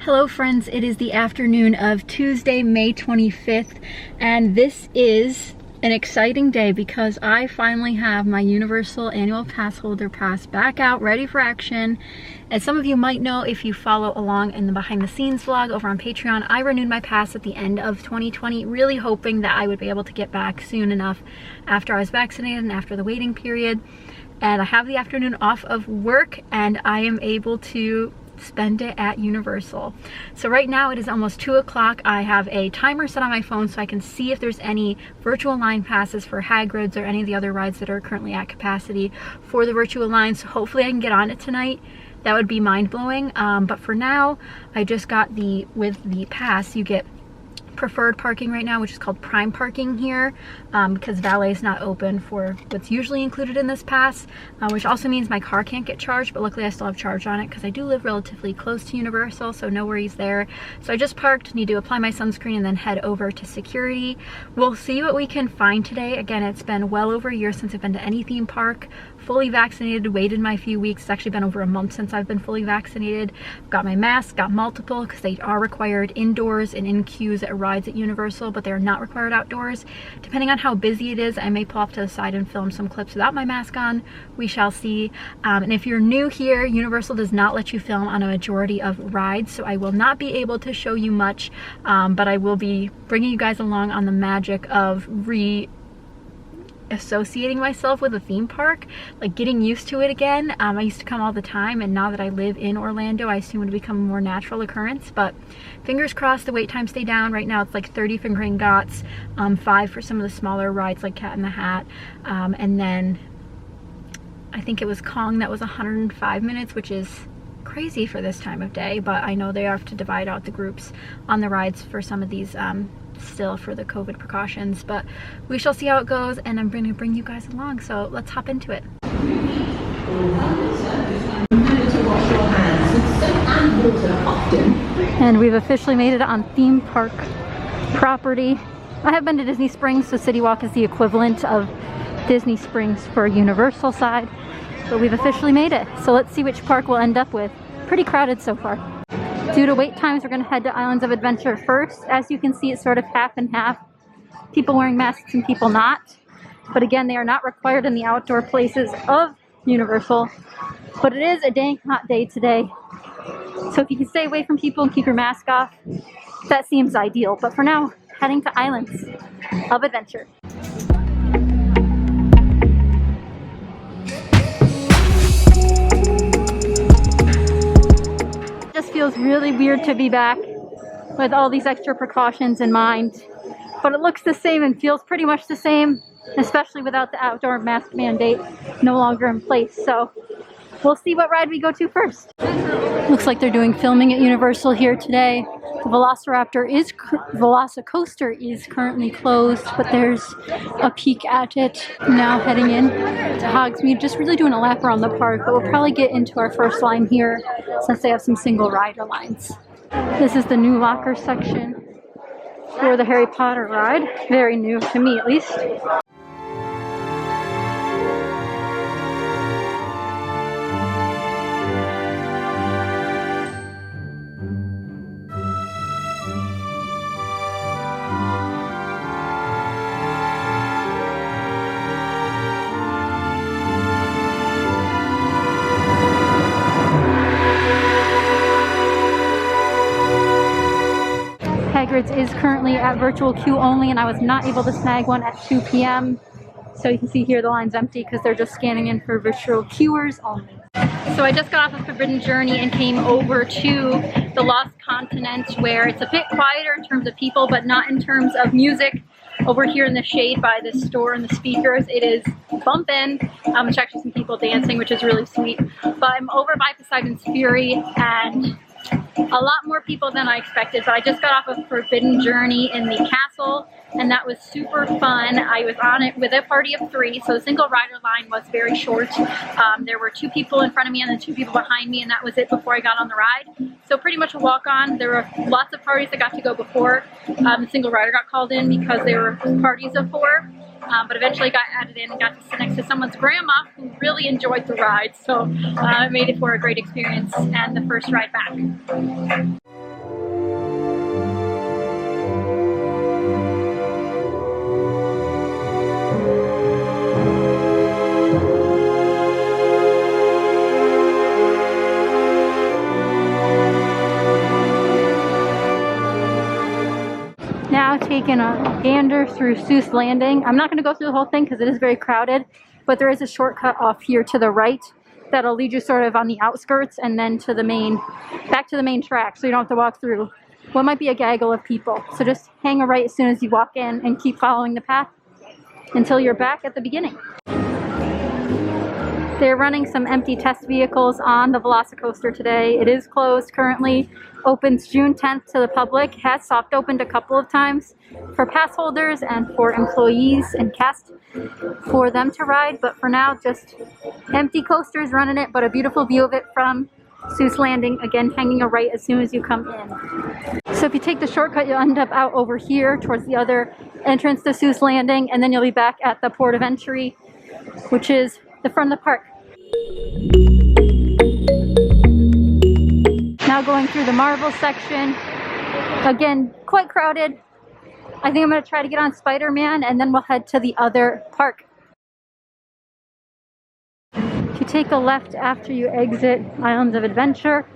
Hello friends, it is the afternoon of Tuesday, May 25th, and this is an exciting day because I finally have my Universal Annual Pass Holder Pass back out, ready for action. As some of you might know, if you follow along in the behind the scenes vlog over on Patreon, I renewed my pass at the end of 2020, really hoping that I would be able to get back soon enough after I was vaccinated and after the waiting period. And I have the afternoon off of work and I am able to spend it at Universal. So right now it is almost 2 o'clock. I have a timer set on my phone so I can see if there's any virtual line passes for Hagrid's or any of the other rides that are currently at capacity for the virtual line. So hopefully I can get on it tonight. That would be mind-blowing. But for now, I just got with the pass, you get preferred parking right now, which is called prime parking here, because valet is not open for what's usually included in this pass, which also means my car can't get charged, but luckily I still have charge on it because I do live relatively close to Universal, so no worries there. So I just parked, need to apply my sunscreen and then head over to security. We'll see what we can find today. Again, it's been well over a year since I've been to any theme park. Fully vaccinated, waited my few weeks. It's actually been over a month since I've been fully vaccinated. Got my mask, got multiple, because they are required indoors and in queues at rides at Universal, but they're not required outdoors. Depending on how busy it is, I may pull off to the side and film some clips without my mask on. We shall see. And if you're new here, Universal does not let you film on a majority of rides, so I will not be able to show you much, but I will be bringing you guys along on the magic of associating myself with a theme park, like getting used to it again. I used to come all the time, and now that I live in Orlando, I assume it would become a more natural occurrence, but fingers crossed the wait times stay down. Right now it's like 30 for Gringotts, 5 for some of the smaller rides like Cat in the Hat, and then I think it was Kong that was 105 minutes, which is crazy for this time of day, but I know they have to divide out the groups on the rides for some of these still for the COVID precautions, but we shall see how it goes, and I'm going to bring you guys along, so let's hop into it. And we've officially made it on theme park property. I have been to Disney Springs, so City Walk is the equivalent of Disney Springs for Universal side, but we've officially made it. So let's see which park we'll end up with. Pretty crowded so far. Due to wait times, we're going to head to Islands of Adventure first. As you can see, it's sort of half and half. People wearing masks and people not. But again, they are not required in the outdoor places of Universal. But it is a dang hot day today. So if you can stay away from people and keep your mask off, that seems ideal. But for now, heading to Islands of Adventure. Feels really weird to be back with all these extra precautions in mind, but it looks the same and feels pretty much the same, especially without the outdoor mask mandate no longer in place. So we'll see what ride we go to first. Looks like they're doing filming at Universal here today. The Velocicoaster is currently closed, but there's a peek at it. Now heading in to Hogsmeade, just really doing a lap around the park, but we'll probably get into our first line here since they have some single rider lines. This is the new locker section for the Harry Potter ride. Very new to me, at least. Hagrid's is currently at virtual queue only, and I was not able to snag one at 2 p.m. So you can see here the line's empty because they're just scanning in for virtual queuers only. So I just got off of Forbidden Journey and came over to the Lost Continent, where it's a bit quieter in terms of people, but not in terms of music. Over here in the shade by the store and the speakers, it is bumping. There's actually some people dancing, which is really sweet. But I'm over by Poseidon's Fury, and a lot more people than I expected, but I just got off of Forbidden Journey in the castle, and that was super fun. I was on it with a party of 3, so the single rider line was very short. There were 2 people in front of me and then 2 people behind me, and that was it before I got on the ride. So pretty much a walk-on. There were lots of parties that got to go before the single rider got called in because there were parties of 4. But eventually got added in and got to sit next to someone's grandma who really enjoyed the ride. So it made it for a great experience and the first ride back. taking a gander through Seuss Landing. I'm not going to go through the whole thing because it is very crowded, but there is a shortcut off here to the right that'll lead you sort of on the outskirts and then to the main, back to the main track, so you don't have to walk through what might be a gaggle of people. So just hang a right as soon as you walk in and keep following the path until you're back at the beginning. They're running some empty test vehicles on the Velocicoaster today. It is closed currently. Opens June 10th to the public. Has soft opened a couple of times for pass holders and for employees and cast for them to ride. But for now, just empty coasters running it, but a beautiful view of it from Seuss Landing. Again, hanging a right as soon as you come in. So if you take the shortcut, you'll end up out over here towards the other entrance to Seuss Landing, and then you'll be back at the port of entry, which is the front of the park. Now going through the Marvel section. Again, quite crowded. I think I'm going to try to get on Spider-Man and then we'll head to the other park. If you take a left after you exit Islands of Adventure,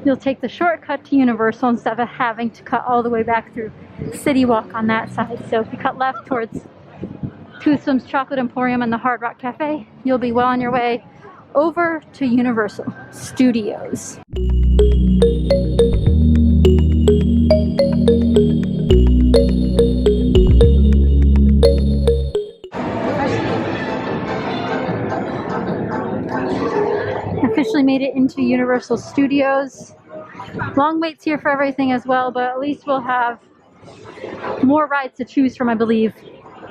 you'll take the shortcut to Universal instead of having to cut all the way back through City Walk on that side. So if you cut left towards Toothsome's Chocolate Emporium and the Hard Rock Cafe, you'll be well on your way over to Universal Studios. Officially made it into Universal Studios. Long waits here for everything as well, but at least we'll have more rides to choose from, I believe,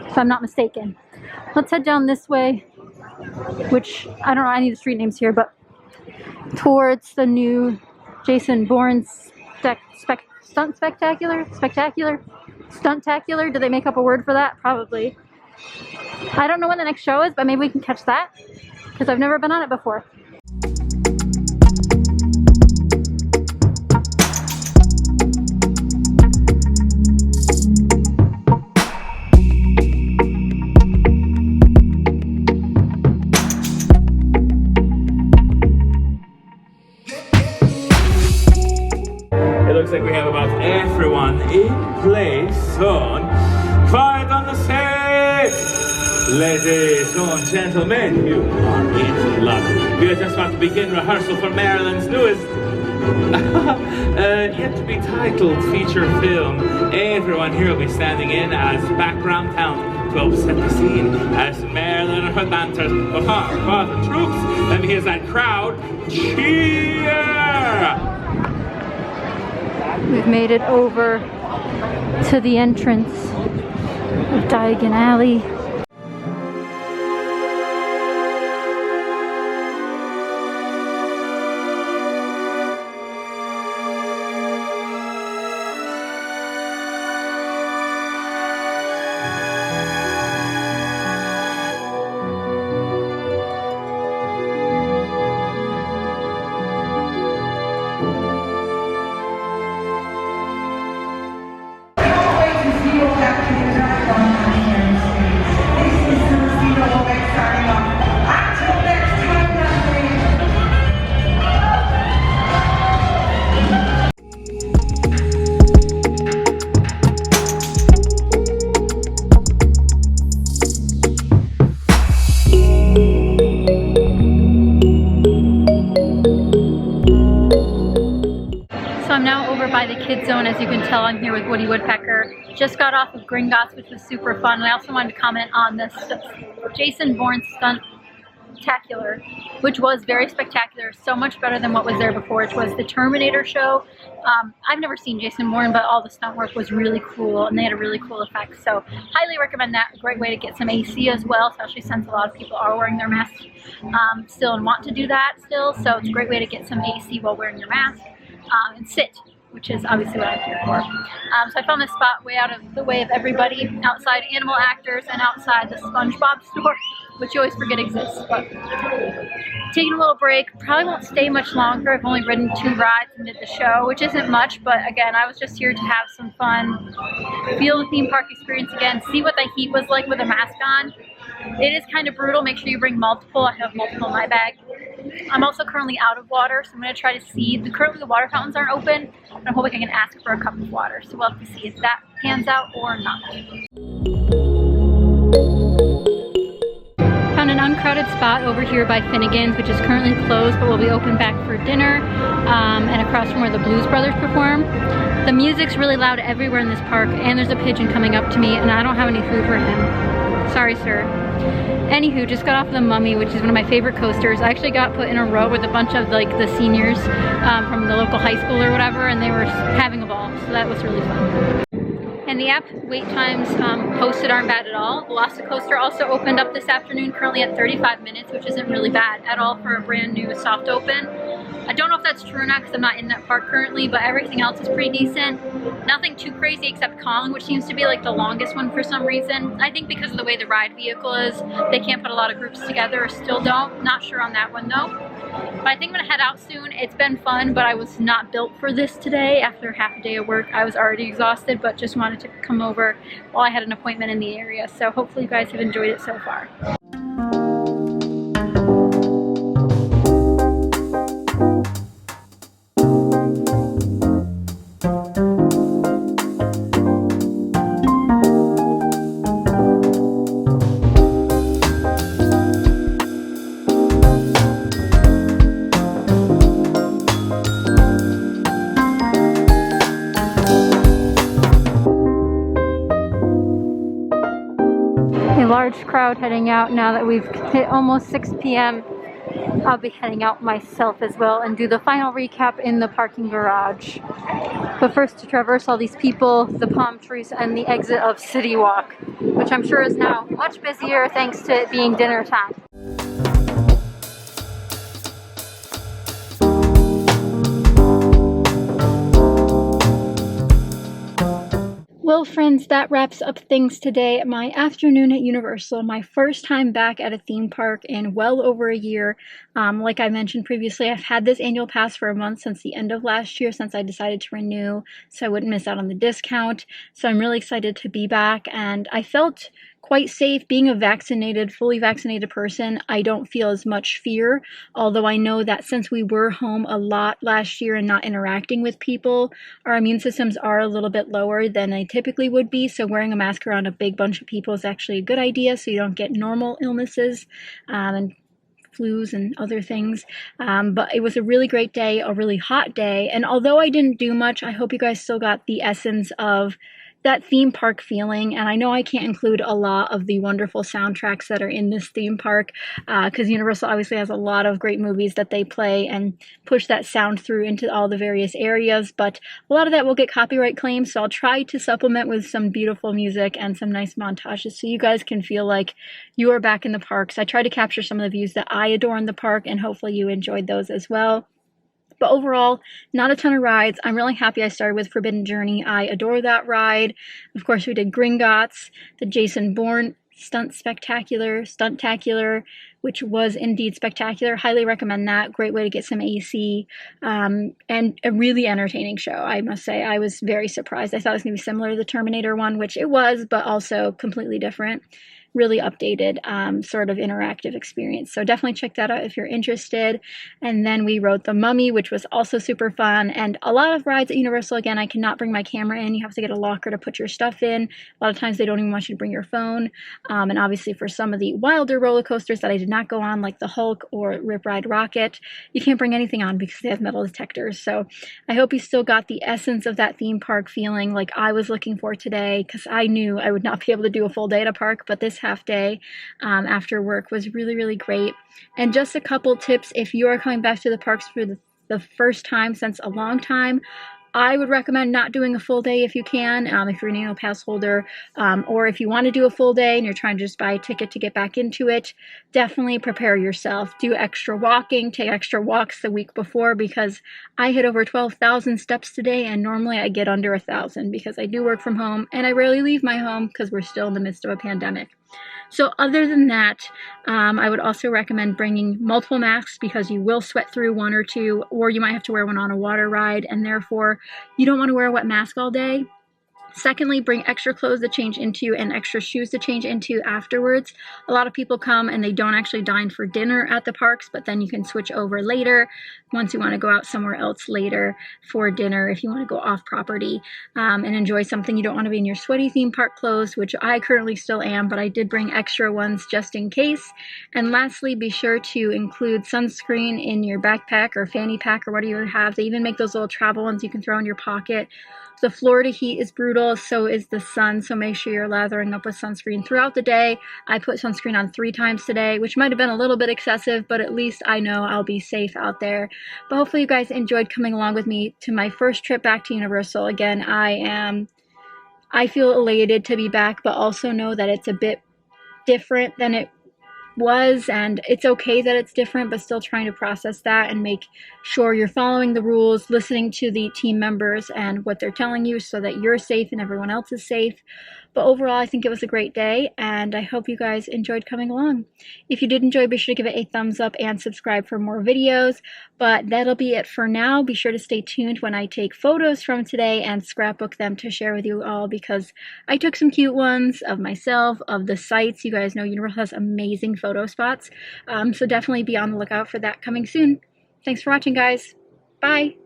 if I'm not mistaken. Let's head down this way, which, I don't know any of the street names here, but towards the new Jason Bourne Stuntacular? Do they make up a word for that? Probably. I don't know when the next show is, but maybe we can catch that, because I've never been on it before. Looks like we have about everyone in place soon. Quiet on the stage! Ladies and gentlemen, you are in luck. We are just about to begin rehearsal for Maryland's newest yet to be titled feature film. Everyone here will be standing in as background talent to help set the scene as Maryland and her dancers perform for the troops. Let me hear that crowd cheer! We've made it over to the entrance of Diagon Alley. By the kids zone. As you can tell, I'm here with Woody Woodpecker. Just got off of Gringotts, which was super fun. And I also wanted to comment on this Jason Bourne Stuntacular, which was very spectacular, so much better than what was there before, which was the Terminator show. I've never seen Jason Bourne, but all the stunt work was really cool and they had a really cool effect. So highly recommend that. A great way to get some AC as well, especially since a lot of people are wearing their masks still and want to do that still. So it's a great way to get some AC while wearing your mask and sit, which is obviously what I'm here for. So I found this spot way out of the way of everybody, outside Animal Actors and outside the SpongeBob store, which you always forget exists. But taking a little break, probably won't stay much longer. I've only ridden 2 rides and did the show, which isn't much, but again, I was just here to have some fun, feel the theme park experience again, see what the heat was like with a mask on. It is kind of brutal. Make sure you bring multiple. I have multiple in my bag. I'm also currently out of water, so I'm going to try to see. Currently the water fountains aren't open, and I'm hoping I can ask for a cup of water. So we'll have to see if that pans out or not. Found an uncrowded spot over here by Finnegan's, which is currently closed, but will be open back for dinner, and across from where the Blues Brothers perform. The music's really loud everywhere in this park, and there's a pigeon coming up to me, and I don't have any food for him. Sorry, sir. Anywho, just got off the Mummy, which is one of my favorite coasters. I actually got put in a row with a bunch of like the seniors from the local high school or whatever, and they were having a ball, so that was really fun. And the app wait times posted aren't bad at all. Velocicoaster also opened up this afternoon, currently at 35 minutes, which isn't really bad at all for a brand new soft open. I don't know if that's true or not because I'm not in that park currently, but everything else is pretty decent. Nothing too crazy except Kong, which seems to be like the longest one for some reason. I think because of the way the ride vehicle is, they can't put a lot of groups together, or still don't. Not sure on that one though. But I think I'm gonna head out soon. It's been fun, but I was not built for this today. After half a day of work, I was already exhausted, but just wanted to come over while I had an appointment in the area. So hopefully you guys have enjoyed it so far. Large crowd heading out now that we've hit almost 6 p.m. I'll be heading out myself as well and do the final recap in the parking garage. But first, to traverse all these people, the palm trees, and the exit of City Walk, which I'm sure is now much busier thanks to it being dinner time. Well friends, that wraps up things today. My afternoon at Universal, my first time back at a theme park in well over a year. Like I mentioned previously, I've had this annual pass for a month since the end of last year, since I decided to renew so I wouldn't miss out on the discount. So I'm really excited to be back, and I felt quite safe being a fully vaccinated person. I don't feel as much fear, although I know that since we were home a lot last year and not interacting with people, our immune systems are a little bit lower than they typically would be, so wearing a mask around a big bunch of people is actually a good idea so you don't get normal illnesses and flus and other things. But it was a really great day, a really hot day, and although I didn't do much, I hope you guys still got the essence of that theme park feeling. And I know I can't include a lot of the wonderful soundtracks that are in this theme park because Universal obviously has a lot of great movies that they play and push that sound through into all the various areas, but a lot of that will get copyright claims, so I'll try to supplement with some beautiful music and some nice montages so you guys can feel like you are back in the parks. I try to capture some of the views that I adore in the park, and hopefully you enjoyed those as well. But overall, not a ton of rides. I'm really happy I started with Forbidden Journey. I adore that ride. Of course, we did Gringotts, the Jason Bourne Stuntacular, which was indeed spectacular. Highly recommend that. Great way to get some AC, and a really entertaining show, I must say. I was very surprised. I thought it was going to be similar to the Terminator one, which it was, but also completely different. Really updated sort of interactive experience. So definitely check that out if you're interested. And then we rode the Mummy, which was also super fun. And a lot of rides at Universal, again, I cannot bring my camera in. You have to get a locker to put your stuff in. A lot of times they don't even want you to bring your phone. And obviously for some of the wilder roller coasters that I did not go on, like the Hulk or Rip Ride Rocket, you can't bring anything on because they have metal detectors. So I hope you still got the essence of that theme park feeling like I was looking for today, because I knew I would not be able to do a full day at a park, but this half day after work was really, really great. And just a couple tips if you are coming back to the parks for the first time since a long time. I would recommend not doing a full day if you can, if you're an annual pass holder, or if you want to do a full day and you're trying to just buy a ticket to get back into it, definitely prepare yourself. Do extra walking, take extra walks the week before, because I hit over 12,000 steps today, and normally I get under 1,000 because I do work from home and I rarely leave my home because we're still in the midst of a pandemic. So other than that, I would also recommend bringing multiple masks because you will sweat through one or two, or you might have to wear one on a water ride, and therefore you don't want to wear a wet mask all day. Secondly, bring extra clothes to change into and extra shoes to change into afterwards. A lot of people come and they don't actually dine for dinner at the parks, but then you can switch over later once you want to go out somewhere else later for dinner if you want to go off property and enjoy something. You don't want to be in your sweaty theme park clothes, which I currently still am, but I did bring extra ones just in case. And lastly, be sure to include sunscreen in your backpack or fanny pack or whatever you have. They even make those little travel ones you can throw in your pocket. The Florida heat is brutal, so is the sun, so make sure you're lathering up with sunscreen throughout the day. I put sunscreen on 3 times today, which might have been a little bit excessive, but at least I know I'll be safe out there. But hopefully you guys enjoyed coming along with me to my first trip back to Universal. Again, I feel elated to be back, but also know that it's a bit different than it was, and it's okay that it's different, but still trying to process that and make sure you're following the rules, listening to the team members and what they're telling you so that you're safe and everyone else is safe. But overall, I think it was a great day, and I hope you guys enjoyed coming along. If you did enjoy, be sure to give it a thumbs up and subscribe for more videos. But that'll be it for now. Be sure to stay tuned when I take photos from today and scrapbook them to share with you all, because I took some cute ones of myself, of the sites. You guys know Universal has amazing photo spots, so definitely be on the lookout for that coming soon. Thanks for watching, guys. Bye!